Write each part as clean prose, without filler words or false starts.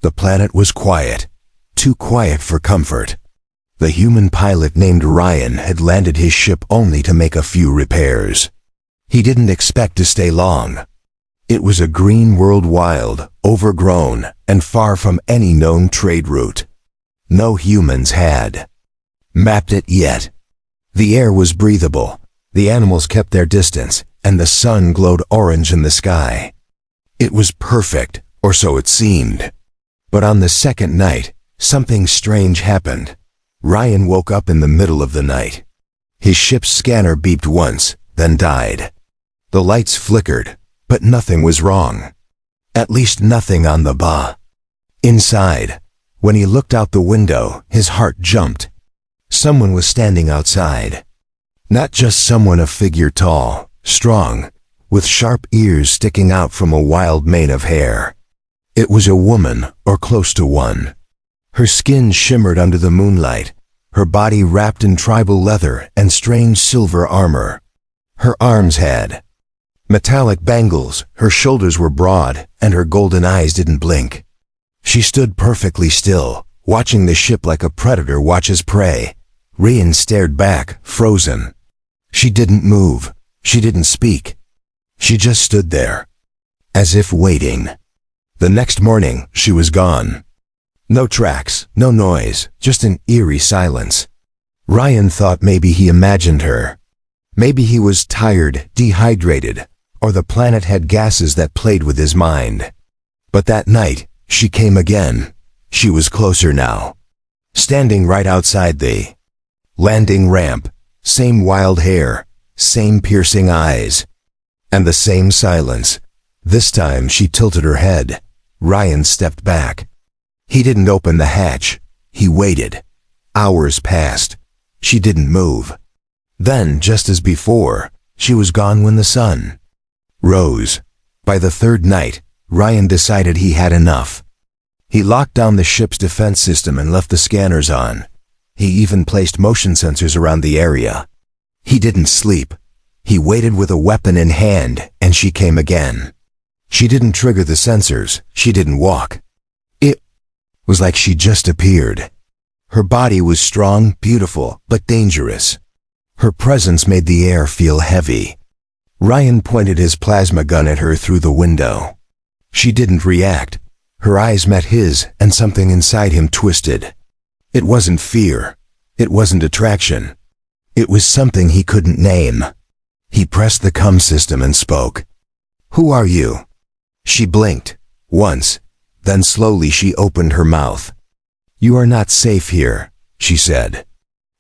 The planet was quiet, too quiet for comfort. The human pilot named Ryan had landed his ship only to make a few repairs. He didn't expect to stay long. It was a green world, wild, overgrown, and far from any known trade route. No humans had mapped it yet. The air was breathable, the animals kept their distance, and the sun glowed orange in the sky. It was perfect, or so it seemed. But on the second night, something strange happened. Ryan woke up in the middle of the night. His ship's scanner beeped once, then died. The lights flickered, but nothing was wrong. At least nothing on the Ba. Inside, when he looked out the window, his heart jumped. Someone was standing outside. Not just someone, a figure tall, strong, with sharp ears sticking out from a wild mane of hair. It was a woman, or close to one. Her skin shimmered under the moonlight, her body wrapped in tribal leather and strange silver armor. Her arms had metallic bangles, her shoulders were broad, and her golden eyes didn't blink. She stood perfectly still, watching the ship like a predator watches prey. Ryan stared back, frozen. She didn't move. She didn't speak. She just stood there, as if waiting. The next morning, she was gone. No tracks, no noise, just an eerie silence. Ryan thought maybe he imagined her. Maybe he was tired, dehydrated, or the planet had gases that played with his mind. But that night, she came again. She was closer now. Standing right outside the landing ramp, same wild hair, same piercing eyes, and the same silence. This time she tilted her head. Ryan stepped back. He didn't open the hatch. He waited. Hours passed. She didn't move. Then, just as before, she was gone when the sun rose. By the third night, Ryan decided he had enough. He locked down the ship's defense system and left the scanners on. He even placed motion sensors around the area. He didn't sleep. He waited with a weapon in hand, and she came again. She didn't trigger the sensors. She didn't walk. It was like she just appeared. Her body was strong, beautiful, but dangerous. Her presence made the air feel heavy. Ryan pointed his plasma gun at her through the window. She didn't react. Her eyes met his, and something inside him twisted. It wasn't fear. It wasn't attraction. It was something he couldn't name. He pressed the comm system and spoke. "Who are you?" She blinked, once, then slowly she opened her mouth. "You are not safe here," she said.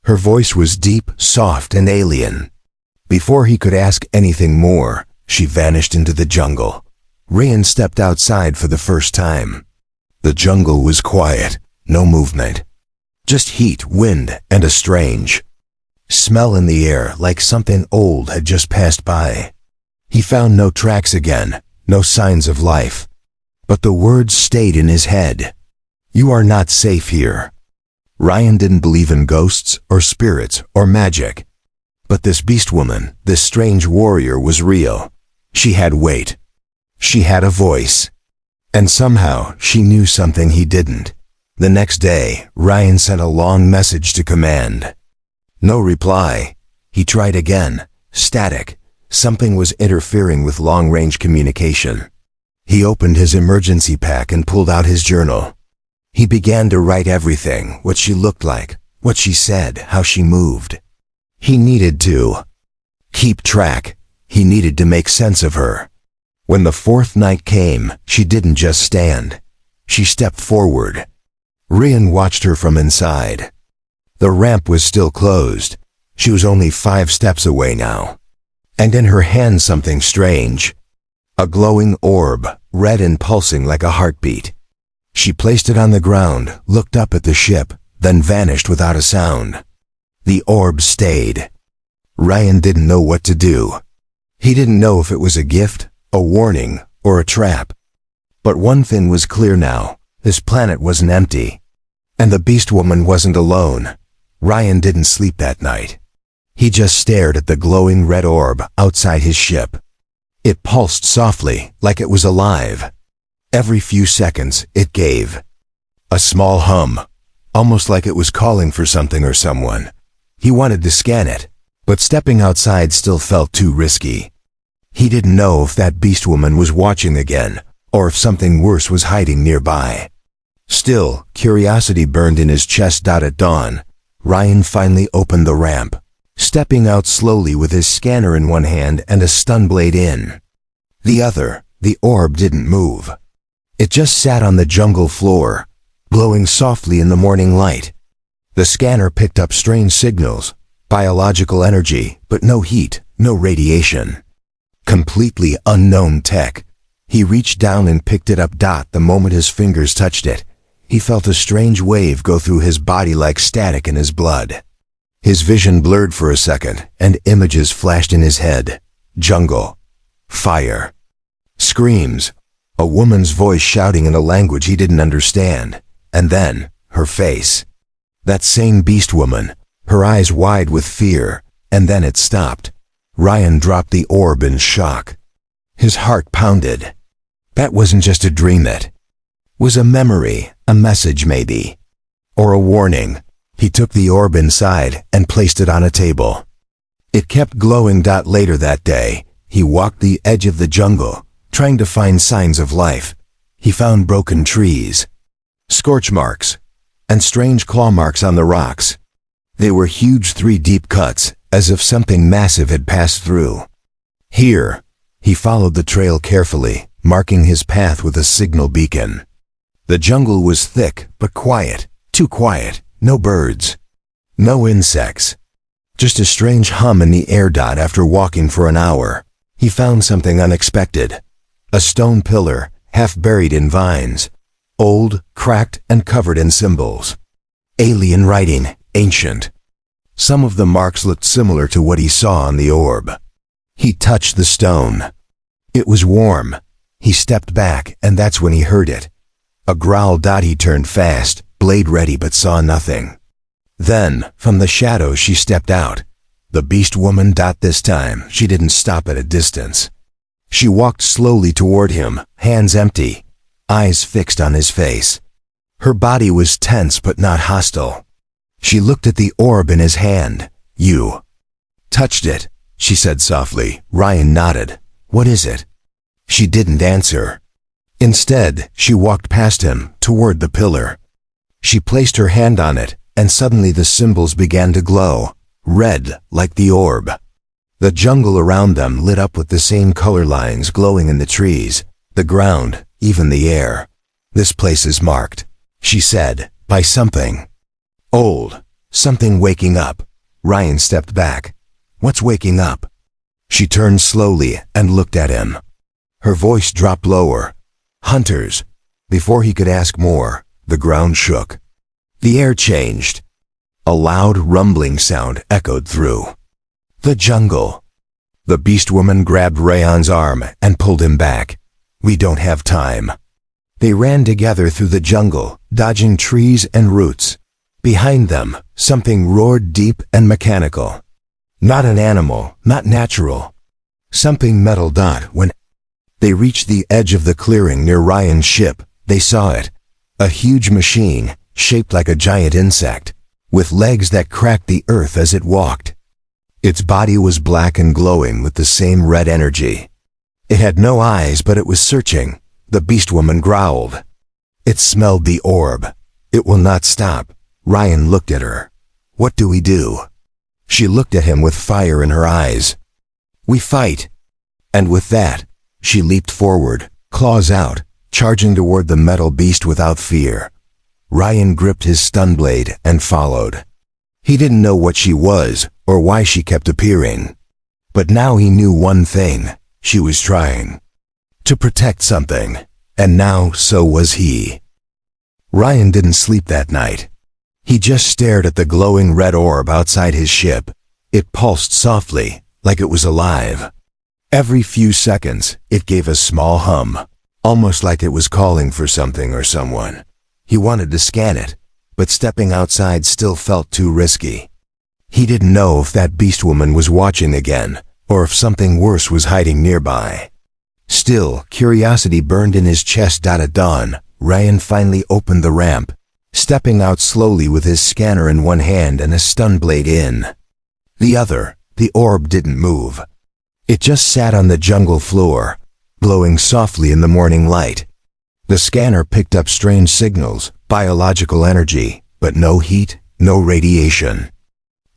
Her voice was deep, soft, and alien. Before he could ask anything more, she vanished into the jungle. Ryan stepped outside for the first time. The jungle was quiet, no movement. Just heat, wind, and a strange smell in the air, like something old had just passed by. He found no tracks again, no signs of life. But the words stayed in his head. "You are not safe here." Ryan didn't believe in ghosts or spirits or magic. But this Beastwoman, this strange warrior, was real. She had weight. She had a voice. And somehow she knew something he didn't. The next day, Ryan sent a long message to command. No reply. He tried again. Static. Something was interfering with long-range communication. He opened his emergency pack and pulled out his journal. He began to write everything, what she looked like, what she said, how she moved. He needed to keep track. He needed to make sense of her. When the fourth night came, she didn't just stand. She stepped forward. Ryan watched her from inside. The ramp was still closed. She was only 5 steps away now. And in her hand something strange. A glowing orb, red and pulsing like a heartbeat. She placed it on the ground, looked up at the ship, then vanished without a sound. The orb stayed. Ryan didn't know what to do. He didn't know if it was a gift, a warning, or a trap. But one thing was clear now. This planet wasn't empty. And the Beastwoman wasn't alone. Ryan didn't sleep that night. He just stared at the glowing red orb outside his ship. It pulsed softly, like it was alive. Every few seconds, it gave. A small hum, almost like it was calling for something or someone. He wanted to scan it, but stepping outside still felt too risky. He didn't know if that Beastwoman was watching again, or if something worse was hiding nearby. Still, curiosity burned in his chest. At dawn, Ryan finally opened the ramp, stepping out slowly with his scanner in one hand and a stun blade in the other. The orb didn't move. It just sat on the jungle floor, glowing softly in the morning light. The scanner picked up strange signals, biological energy, but no heat, no radiation. Completely unknown tech. He reached down and picked it up. The moment his fingers touched it, he felt a strange wave go through his body like static in his blood. His vision blurred for a second, and images flashed in his head. Jungle. Fire. Screams. A woman's voice shouting in a language he didn't understand. And then, her face. That same Beastwoman, her eyes wide with fear, and then it stopped. Ryan dropped the orb in shock. His heart pounded. That wasn't just a dream, it was a memory, a message maybe, or a warning. He took the orb inside and placed it on a table. It kept glowing. Later that day, he walked the edge of the jungle, trying to find signs of life. He found broken trees, scorch marks, and strange claw marks on the rocks. They were huge 3-deep cuts, as if something massive had passed through. Here, he followed the trail carefully, marking his path with a signal beacon. The jungle was thick, but quiet, too quiet. No birds, no insects, just a strange hum in the air. After walking for an hour, he found something unexpected. A stone pillar, half buried in vines, old, cracked, and covered in symbols. Alien writing, ancient. Some of the marks looked similar to what he saw on the orb. He touched the stone. It was warm. He stepped back, and that's when he heard it. A growl. He turned fast, blade ready, but saw nothing. Then, from the shadows she stepped out. The Beastwoman. This time, she didn't stop at a distance. She walked slowly toward him, hands empty, eyes fixed on his face. Her body was tense but not hostile. She looked at the orb in his hand. You touched it, she said softly. Ryan nodded. What is it? She didn't answer. Instead, she walked past him, toward the pillar. She placed her hand on it, and suddenly the symbols began to glow, red like the orb. The jungle around them lit up with the same color lines glowing in the trees, the ground, even the air. This place is marked, she said, by something old, something waking up. Ryan stepped back. What's waking up? She turned slowly and looked at him. Her voice dropped lower. Hunters. Before he could ask more, the ground shook. The air changed. A loud rumbling sound echoed through the jungle. The Beastwoman grabbed Ryan's arm and pulled him back. We don't have time. They ran together through the jungle, dodging trees and roots. Behind them, something roared deep and mechanical. Not an animal, not natural. Something metal. When they reached the edge of the clearing near Ryan's ship, they saw it. A huge machine, shaped like a giant insect, with legs that cracked the earth as it walked. Its body was black and glowing with the same red energy. It had no eyes, but it was searching. The Beastwoman growled. It smelled the orb. It will not stop. Ryan looked at her. What do we do? She looked at him with fire in her eyes. We fight. And with that, she leaped forward, claws out, charging toward the metal beast without fear. Ryan gripped his stun blade and followed. He didn't know what she was or why she kept appearing. But now he knew one thing. She was trying to protect something, and now so was he. Ryan didn't sleep that night. He just stared at the glowing red orb outside his ship. It pulsed softly, like it was alive. Every few seconds, it gave a small hum, almost like it was calling for something or someone. He wanted to scan it, but stepping outside still felt too risky. He didn't know if that Beastwoman was watching again, or if something worse was hiding nearby. Still, curiosity burned in his chest. At dawn, Ryan finally opened the ramp, stepping out slowly with his scanner in one hand and a stun blade in the other. The orb didn't move. It just sat on the jungle floor, glowing softly in the morning light. The scanner picked up strange signals, biological energy, but no heat, no radiation.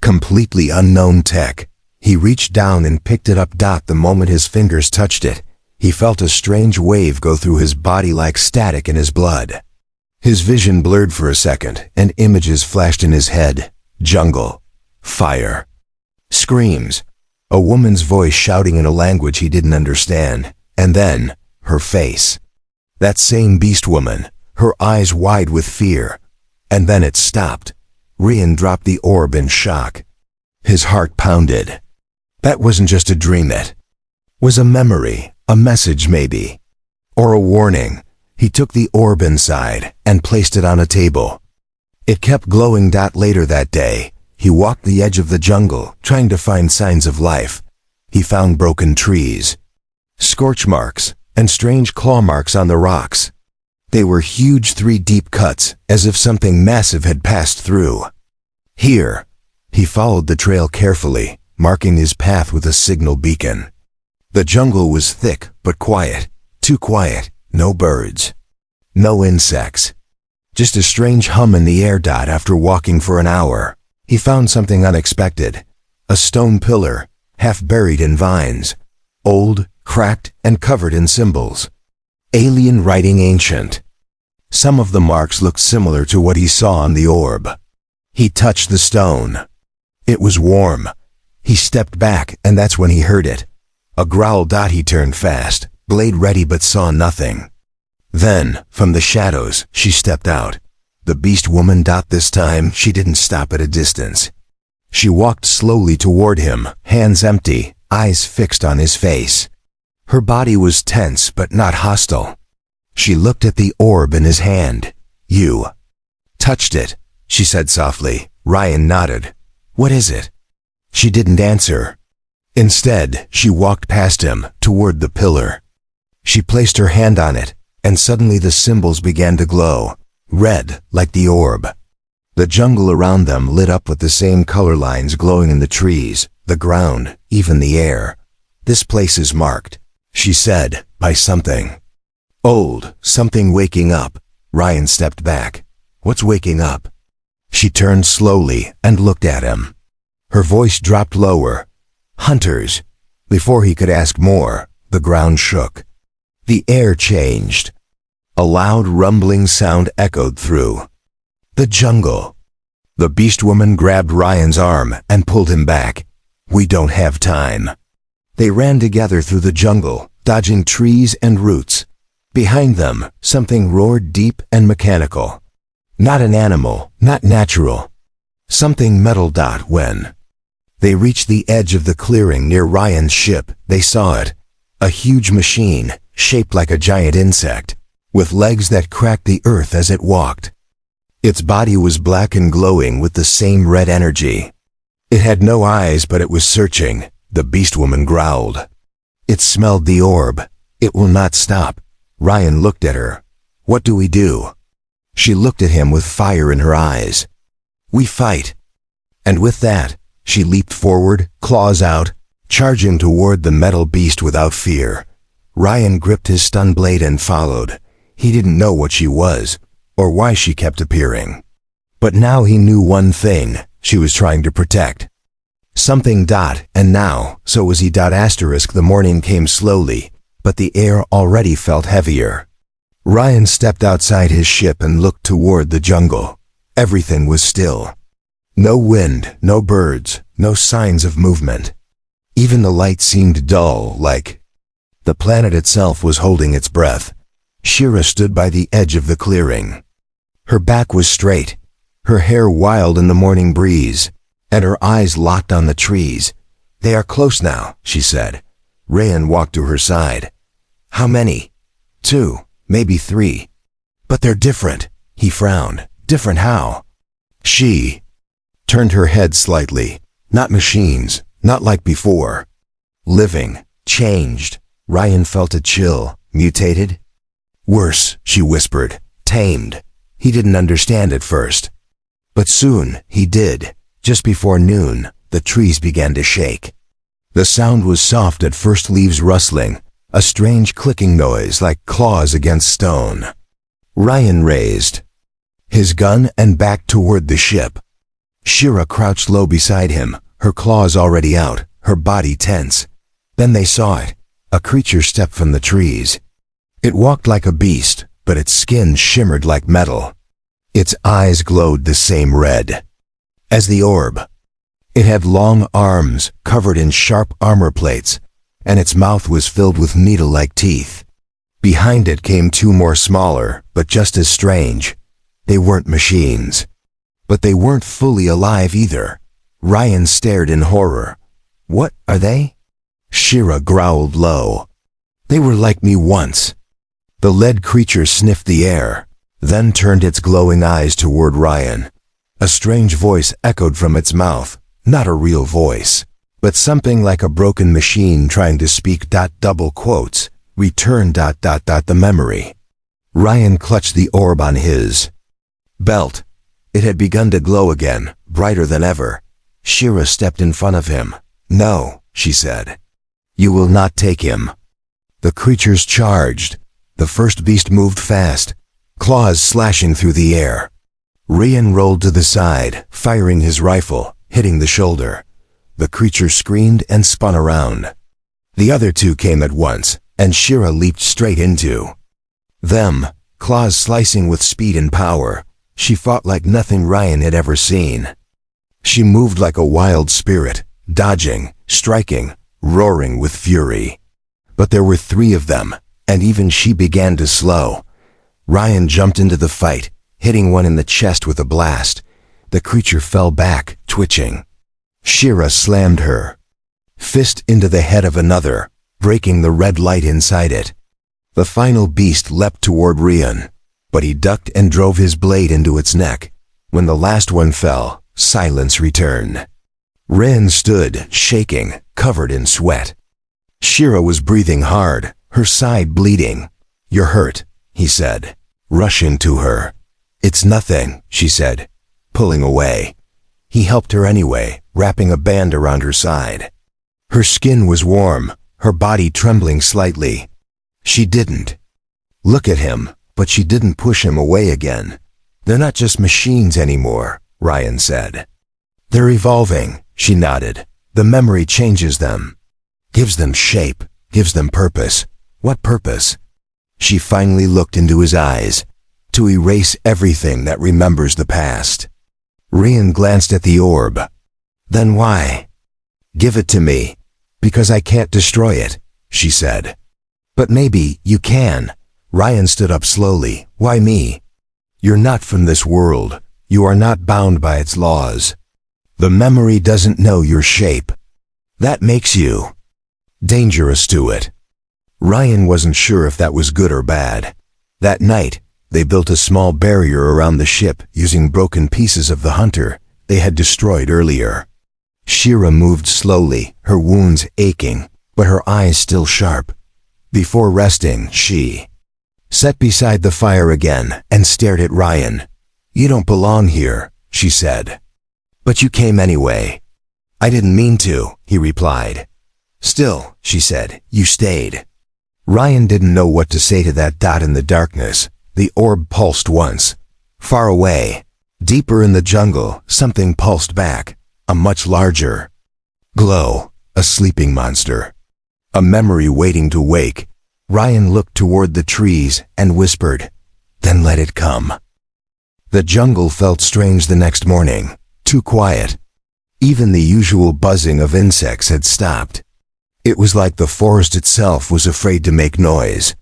Completely unknown tech. He reached down and picked it up. The moment his fingers touched it, he felt a strange wave go through his body like static in his blood. His vision blurred for a second, and images flashed in his head. Jungle. Fire. Screams. A woman's voice shouting in a language he didn't understand. And then, her face. That same Beastwoman, her eyes wide with fear. And then it stopped. Ryan dropped the orb in shock. His heart pounded. That wasn't just a dream, it was a memory, a message maybe. Or a warning. He took the orb inside and placed it on a table. It kept glowing. Later that day, he walked the edge of the jungle, trying to find signs of life. He found broken trees, scorch marks, and strange claw marks on the rocks. They were huge 3D cuts, as if something massive had passed through. Here, he followed the trail carefully, marking his path with a signal beacon. The jungle was thick but quiet, too quiet. No birds, no insects, just a strange hum in the air. After walking for an hour, he found something unexpected. A stone pillar, half buried in vines, old, cracked, and covered in symbols. Alien writing, ancient. Some of the marks looked similar to what he saw on the orb. He touched the stone. It was warm. He stepped back, and that's when he heard it. A growl. He turned fast, blade ready, but saw nothing. Then, from the shadows, she stepped out. The Beastwoman. This time, she didn't stop at a distance. She walked slowly toward him, hands empty, eyes fixed on his face. Her body was tense but not hostile. She looked at the orb in his hand. You touched it, she said softly. Ryan nodded. What is it? She didn't answer. Instead, she walked past him, toward the pillar. She placed her hand on it, and suddenly the symbols began to glow, red like the orb. The jungle around them lit up with the same color lines glowing in the trees, the ground, even the air. This place is marked, she said, by something. Old, something waking up. Ryan stepped back. What's waking up? She turned slowly and looked at him. Her voice dropped lower. Hunters. Before he could ask more, the ground shook. The air changed. A loud rumbling sound echoed through the jungle. The Beastwoman grabbed Ryan's arm and pulled him back. We don't have time. They ran together through the jungle, dodging trees and roots. Behind them, something roared deep and mechanical. Not an animal, not natural. Something metal. When they reached the edge of the clearing near Ryan's ship, they saw it. A huge machine, shaped like a giant insect, with legs that cracked the earth as it walked. Its body was black and glowing with the same red energy. It had no eyes, but it was searching. The Beastwoman growled. It smelled the orb. It will not stop. Ryan looked at her. What do we do? She looked at him with fire in her eyes. We fight. And with that, she leaped forward, claws out, charging toward the metal beast without fear. Ryan gripped his stun blade and followed. He didn't know what she was, or why she kept appearing. But now he knew one thing: she was trying to protect something. And now, so was he. The morning came slowly, but the air already felt heavier. Ryan stepped outside his ship and looked toward the jungle. Everything was still. No wind, no birds, no signs of movement. Even the light seemed dull, like the planet itself was holding its breath. Shira stood by the edge of the clearing. Her back was straight, her hair wild in the morning breeze, and her eyes locked on the trees. They are close now, she said. Ryan walked to her side. How many? 2, maybe 3. But they're different, he frowned. Different how? She turned her head slightly. Not machines, not like before. Living, changed. Ryan felt a chill. Mutated? Worse, she whispered. Tamed. He didn't understand at first. But soon, he did. Just before noon, the trees began to shake. The sound was soft at first, leaves rustling, a strange clicking noise like claws against stone. Ryan raised his gun and backed toward the ship. Shira crouched low beside him, her claws already out, her body tense. Then they saw it. A creature stepped from the trees. It walked like a beast, but its skin shimmered like metal. Its eyes glowed the same red as the orb. It had long arms covered in sharp armor plates, and its mouth was filled with needle-like teeth. Behind it came two more smaller, but just as strange. They weren't machines. But they weren't fully alive either. Ryan stared in horror. "What are they?" Shira growled low. "They were like me once." The lead creature sniffed the air, then turned its glowing eyes toward Ryan. A strange voice echoed from its mouth, not a real voice, but something like a broken machine trying to speak. Double quotes, return ... the memory. Ryan clutched the orb on his belt. It had begun to glow again, brighter than ever. Shira stepped in front of him. "No," she said. "You will not take him." The creatures charged. The first beast moved fast, claws slashing through the air. Ryan rolled to the side, firing his rifle, hitting the shoulder. The creature screamed and spun around. The other two came at once, and Shira leaped straight into them, claws slicing with speed and power. She fought like nothing Ryan had ever seen. She moved like a wild spirit, dodging, striking, roaring with fury. But there were three of them, and even she began to slow. Ryan jumped into the fight, hitting one in the chest with a blast. The creature fell back, twitching. Shira slammed her fist into the head of another, breaking the red light inside it. The final beast leapt toward Ryan, but he ducked and drove his blade into its neck. When the last one fell, silence returned. Ryan stood, shaking, covered in sweat. Shira was breathing hard, her side bleeding. "You're hurt," he said, rushing to her. "It's nothing," she said, pulling away. He helped her anyway, wrapping a band around her side. Her skin was warm, her body trembling slightly. She didn't look at him, but she didn't push him away again. "They're not just machines anymore," Ryan said. "They're evolving," she nodded. "The memory changes them. Gives them shape, gives them purpose." "What purpose?" She finally looked into his eyes. "To erase everything that remembers the past." Ryan glanced at the orb. "Then why?" "Give it to me." "Because I can't destroy it," she said. "But maybe you can." Ryan stood up slowly. "Why me?" "You're not from this world. You are not bound by its laws. The memory doesn't know your shape. That makes you dangerous to it." Ryan wasn't sure if that was good or bad. That night, they built a small barrier around the ship using broken pieces of the hunter they had destroyed earlier. Shira moved slowly, her wounds aching, but her eyes still sharp. Before resting, she sat beside the fire again and stared at Ryan. "You don't belong here," she said. "But you came anyway." "I didn't mean to," he replied. "Still," she said, "you stayed." Ryan didn't know what to say to that dot in the darkness. The orb pulsed once. Far away, deeper in the jungle, something pulsed back, a much larger glow, a sleeping monster. A memory waiting to wake. Ryan looked toward the trees and whispered, "Then let it come." The jungle felt strange the next morning, too quiet. Even the usual buzzing of insects had stopped. It was like the forest itself was afraid to make noise.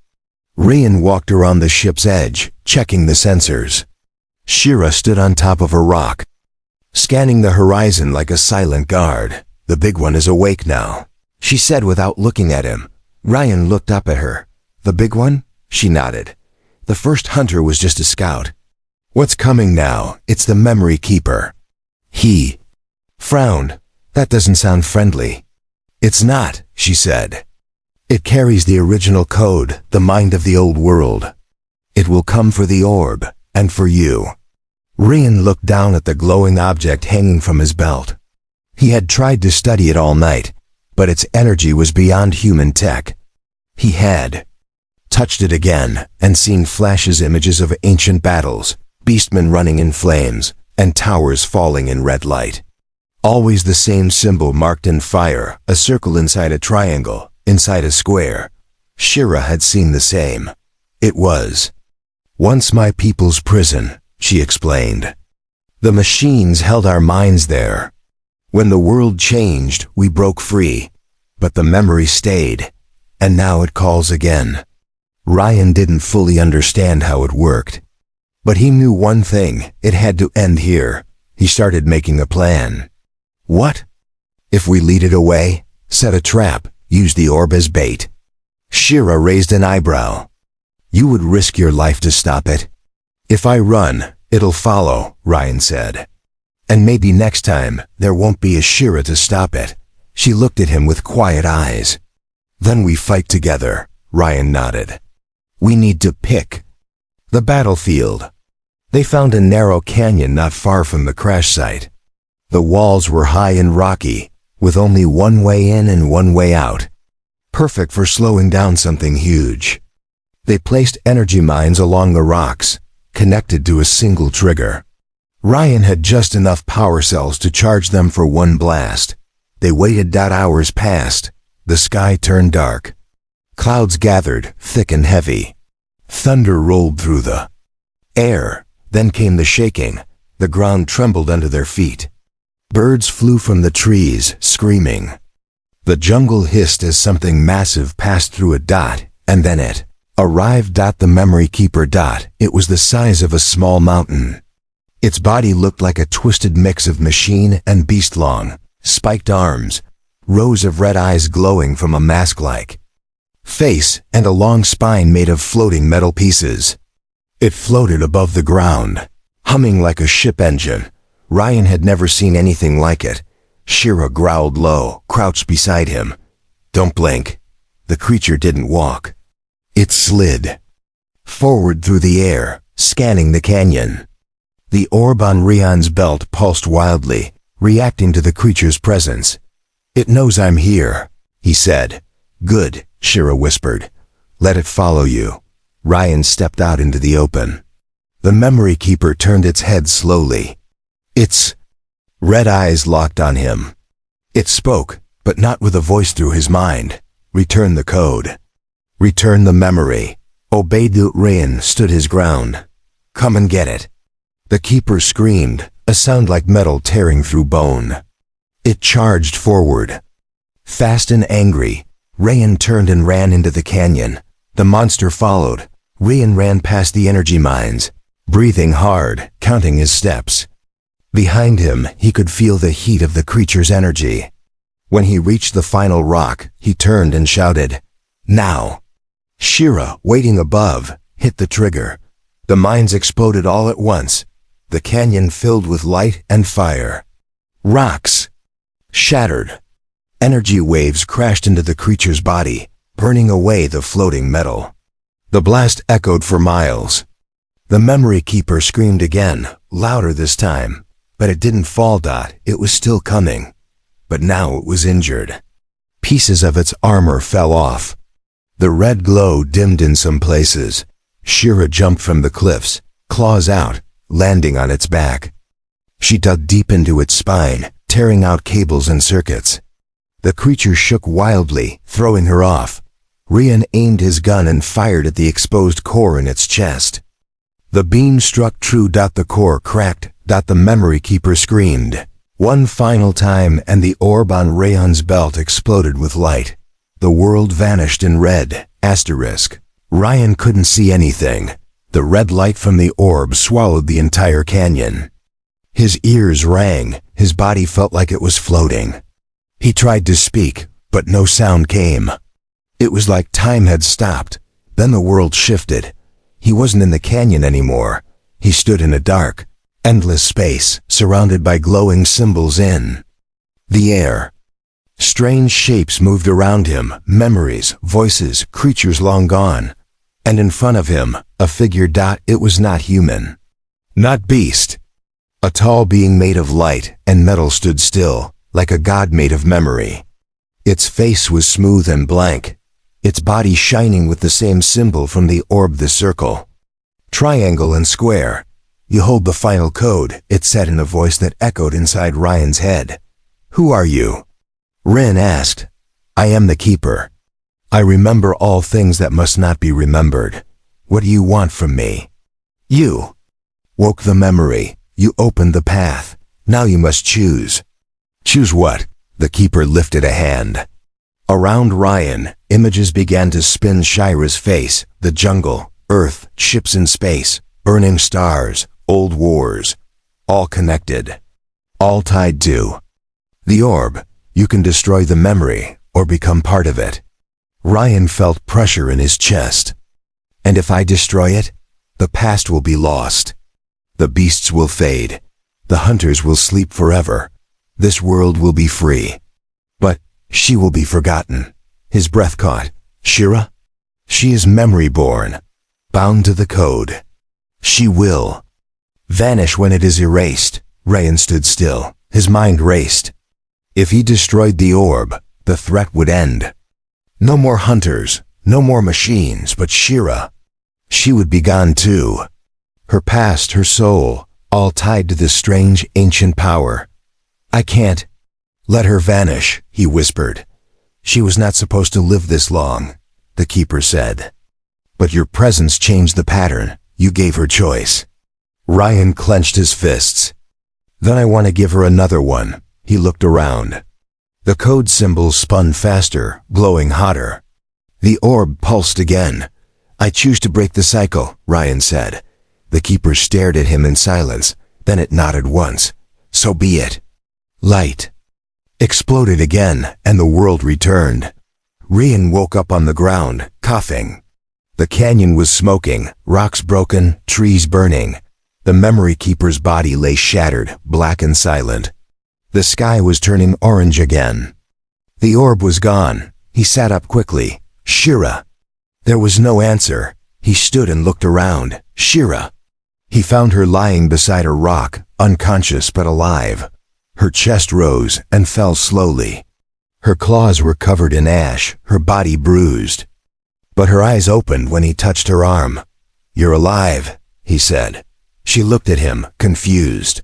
Ryan walked around the ship's edge, checking the sensors. Shira stood on top of a rock, scanning the horizon like a silent guard. "The big one is awake now," she said without looking at him. Ryan looked up at her. "The big one?" She nodded. "The first hunter was just a scout. What's coming now? It's the memory keeper." He frowned. "That doesn't sound friendly." "It's not," she said. "It carries the original code, the mind of the old world. It will come for the orb. And for you. Ryan looked down at the glowing object hanging from his belt. He had tried to study it all night, but its energy was beyond human tech. He had touched it again and seen flashes images of ancient battles, beastmen running in flames, and towers falling in red light. Always the same symbol marked in fire, a circle inside a triangle, inside a square. Shira had seen the same. It was once my people's prison, she explained. The machines held our minds there. When the world changed, we broke free, but the memory stayed, and now it calls again. Ryan didn't fully understand how it worked, but he knew one thing: it had to end here. He started making a plan. What? If we lead it away, set a trap, use the orb as bait. Shira raised an eyebrow. You would risk your life to stop it? If I run, it'll follow, Ryan said. And maybe next time, there won't be a Shira to stop it. She looked at him with quiet eyes. Then we fight together, Ryan nodded. We need to pick the battlefield. They found a narrow canyon not far from the crash site. The walls were high and rocky, with only one way in and one way out. Perfect for slowing down something huge. They placed energy mines along the rocks, connected to a single trigger. Ryan had just enough power cells to charge them for one blast. They waited. Hours passed. The sky turned dark. Clouds gathered, thick and heavy. Thunder rolled through the air. Then came the shaking. The ground trembled under their feet. Birds flew from the trees, screaming. The jungle hissed as something massive passed through a dot, and then it arrived. The memory keeper. It was the size of a small mountain. Its body looked like a twisted mix of machine and beast. Long, spiked arms, rows of red eyes glowing from a mask-like face, and a long spine made of floating metal pieces. It floated above the ground, humming like a ship engine. Ryan had never seen anything like it. Shira growled low, crouched beside him. Don't blink. The creature didn't walk. It slid forward through the air, scanning the canyon. The orb on Ryan's belt pulsed wildly, reacting to the creature's presence. It knows I'm here, he said. Good, Shira whispered. Let it follow you. Ryan stepped out into the open. The memory keeper turned its head slowly. Its red eyes locked on him. It spoke, but not with a voice through his mind. Return the code. Return the memory. Obeyed. Ryan stood his ground. Come and get it. The keeper screamed, a sound like metal tearing through bone. It charged forward. Fast and angry, Ryan turned and ran into the canyon. The monster followed. Ryan ran past the energy mines, breathing hard, counting his steps. Behind him, he could feel the heat of the creature's energy. When he reached the final rock, he turned and shouted, Now! Shira, waiting above, hit the trigger. The mines exploded all at once. The canyon filled with light and fire. Rocks shattered. Energy waves crashed into the creature's body, burning away the floating metal. The blast echoed for miles. The memory keeper screamed again, louder this time, but it didn't fall. It was still coming, but now it was injured. Pieces of its armor fell off. The red glow dimmed in some places. Shira jumped from the cliffs, claws out, landing on its back. She dug deep into its spine, tearing out cables and circuits. The creature shook wildly, throwing her off. Ryan aimed his gun and fired at the exposed core in its chest. The beam struck true. The core cracked. The memory keeper screamed. One final time, and the orb on Ryan's belt exploded with light. The world vanished in red. Asterisk. Ryan couldn't see anything. The red light from the orb swallowed the entire canyon. His ears rang. His body felt like it was floating. He tried to speak, but no sound came. It was like time had stopped. Then the world shifted. He wasn't in the canyon anymore. He stood in a dark, endless space, surrounded by glowing symbols in the air. Strange shapes moved around him, memories, voices, creatures long gone. And in front of him, a figure. It was not human. not beast. A tall being made of light and metal stood still, like a god made of memory. Its face was smooth and blank, its body shining with the same symbol from the orb, the circle. Triangle and square. You hold the final code, it said in a voice that echoed inside Ryan's head. Who are you? Rin asked. I am the Keeper. I remember all things that must not be remembered. What do you want from me? You woke the memory. You opened the path. Now you must choose. Choose what? The Keeper lifted a hand. Around Ryan, images began to spin. Shira's face, the jungle, Earth, ships in space, burning stars, old wars. All connected. All tied to the orb. You can destroy the memory, or become part of it. Ryan felt pressure in his chest. And if I destroy it, the past will be lost. The beasts will fade. The hunters will sleep forever. This world will be free. But she will be forgotten. His breath caught. Shira? She is memory-born, bound to the code. She will vanish when it is erased. Ryan stood still. His mind raced. If he destroyed the orb, the threat would end. No more hunters, no more machines, but Shira. She would be gone too. Her past, her soul, all tied to this strange ancient power. I can't let her vanish, he whispered. She was not supposed to live this long, the Keeper said. But your presence changed the pattern. You gave her choice. Ryan clenched his fists. Then I want to give her another one. He looked around. The code symbols spun faster, glowing hotter. The orb pulsed again. I choose to break the cycle, Ryan said. The Keeper stared at him in silence. Then it nodded once. So be it. Light exploded again, and the world returned. Ryan woke up on the ground, coughing. The canyon was smoking, rocks broken, trees burning. The Memory Keeper's body lay shattered, black and silent. The sky was turning orange again. The orb was gone. He sat up quickly. Shira. There was no answer. He stood and looked around. Shira. He found her lying beside a rock, unconscious but alive. Her chest rose and fell slowly. Her claws were covered in ash, her body bruised. But her eyes opened when he touched her arm. You're alive, he said. She looked at him, confused.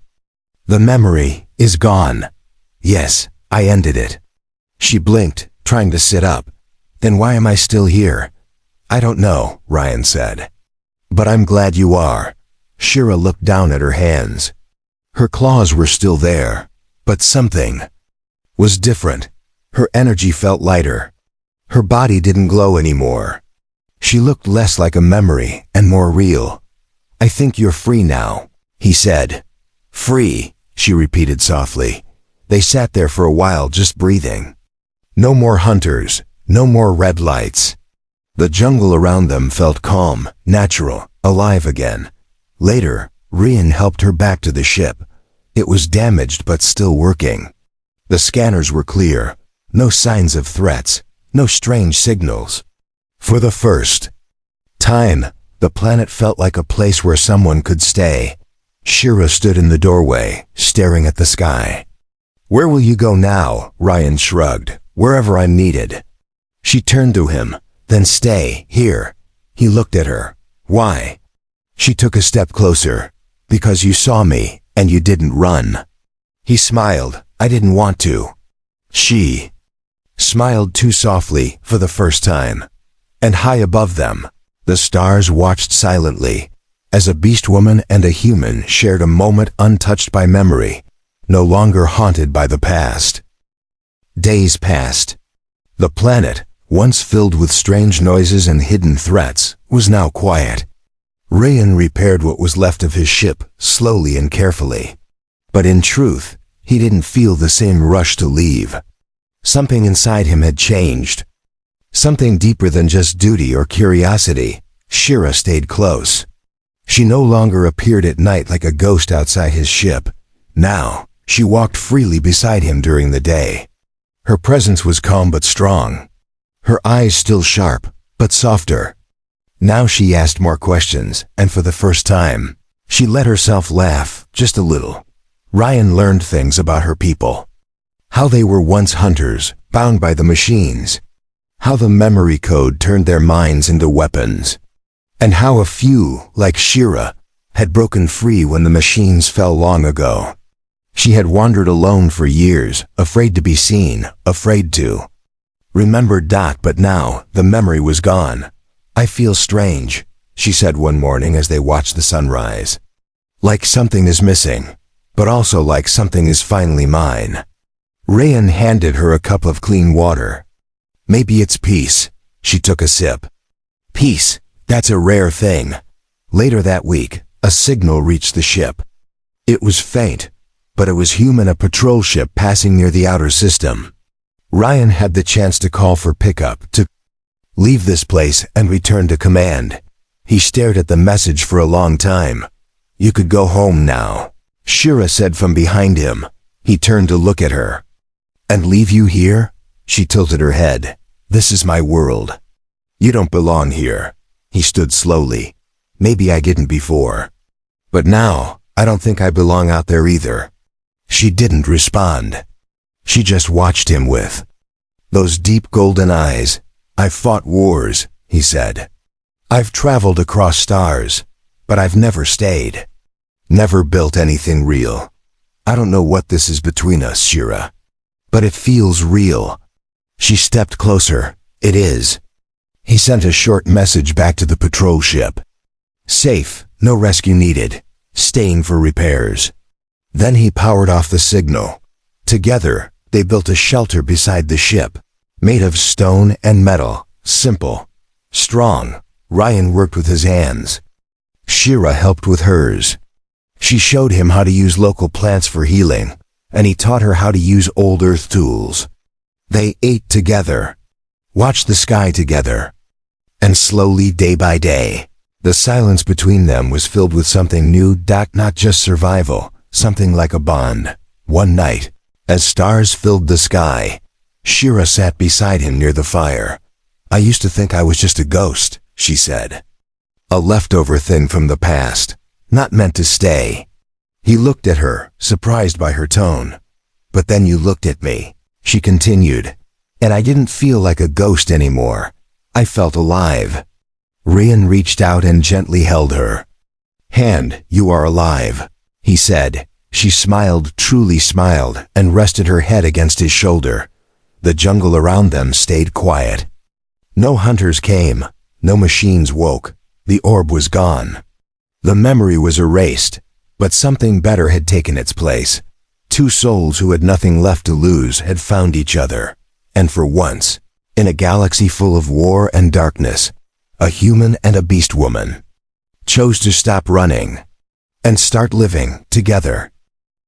The memory is gone. Yes, I ended it. She blinked, trying to sit up. Then why am I still here? I don't know, Ryan said. But I'm glad you are. Shira looked down at her hands. Her claws were still there, but something was different. Her energy felt lighter. Her body didn't glow anymore. She looked less like a memory and more real. I think you're free now, he said. Free, she repeated softly. They sat there for a while just breathing. No more hunters, no more red lights. The jungle around them felt calm, natural, alive again. Later, Ryan helped her back to the ship. It was damaged but still working. The scanners were clear. No signs of threats, no strange signals. For the first time, the planet felt like a place where someone could stay. Shira stood in the doorway, staring at the sky. Where will you go now? Ryan shrugged. Wherever I'm needed. She turned to him. Then stay here. He looked at her. Why? She took a step closer. Because you saw me, and you didn't run. He smiled. I didn't want to. She smiled too softly for the first time. And high above them, the stars watched silently, as a Beastwoman and a human shared a moment untouched by memory, no longer haunted by the past. Days passed. The planet, once filled with strange noises and hidden threats, was now quiet. Ryan repaired what was left of his ship, slowly and carefully. But in truth, he didn't feel the same rush to leave. Something inside him had changed. Something deeper than just duty or curiosity. Shira stayed close. She no longer appeared at night like a ghost outside his ship. Now, she walked freely beside him during the day. Her presence was calm but strong. Her eyes still sharp, but softer. Now she asked more questions, and for the first time, She let herself laugh, just a little. Ryan learned things about her people. How they were once hunters, bound by the machines. How the memory code turned their minds into weapons. And how a few, like Shira, had broken free when the machines fell long ago. She had wandered alone for years, afraid to be seen, afraid to remember. But now, the memory was gone. I feel strange, she said one morning as they watched the sunrise. Like something is missing, but also like something is finally mine. Ryan handed her a cup of clean water. Maybe it's peace. She took a sip. Peace, that's a rare thing. Later that week, a signal reached the ship. It was faint, but it was human, a patrol ship passing near the outer system. Ryan had the chance to call for pickup, to leave this place and return to command. He stared at the message for a long time. You could go home now, Shira said from behind him. He turned to look at her. And leave you here? She tilted her head. This is my world. You don't belong here. He stood slowly. Maybe I didn't before. But now, I don't think I belong out there either. She didn't respond. She just watched him with those deep golden eyes. I've fought wars, he said. I've traveled across stars, but I've never stayed. Never built anything real. I don't know what this is between us, Shira. But it feels real. She stepped closer. It is. He sent a short message back to the patrol ship. Safe, no rescue needed. Staying for repairs. Then he powered off the signal. Together, they built a shelter beside the ship, made of stone and metal, simple, strong. Ryan worked with his hands. Shira helped with hers. She showed him how to use local plants for healing, and he taught her how to use old earth tools. They ate together, watched the sky together, and slowly, day by day, the silence between them was filled with something new, not just survival, something like a bond. One night, as stars filled the sky, Shira sat beside him near the fire. I used to think I was just a ghost, she said. A leftover thing from the past, not meant to stay. He looked at her, surprised by her tone. But then you looked at me, she continued, and I didn't feel like a ghost anymore. I felt alive. Ryan reached out and gently held her hand. You are alive, he said. She smiled, truly smiled, and rested her head against his shoulder. The jungle around them stayed quiet. No hunters came, no machines woke. The orb was gone. The memory was erased, but something better had taken its place. Two souls who had nothing left to lose had found each other. And for once, in a galaxy full of war and darkness, a human and a beastwoman chose to stop running and start living together.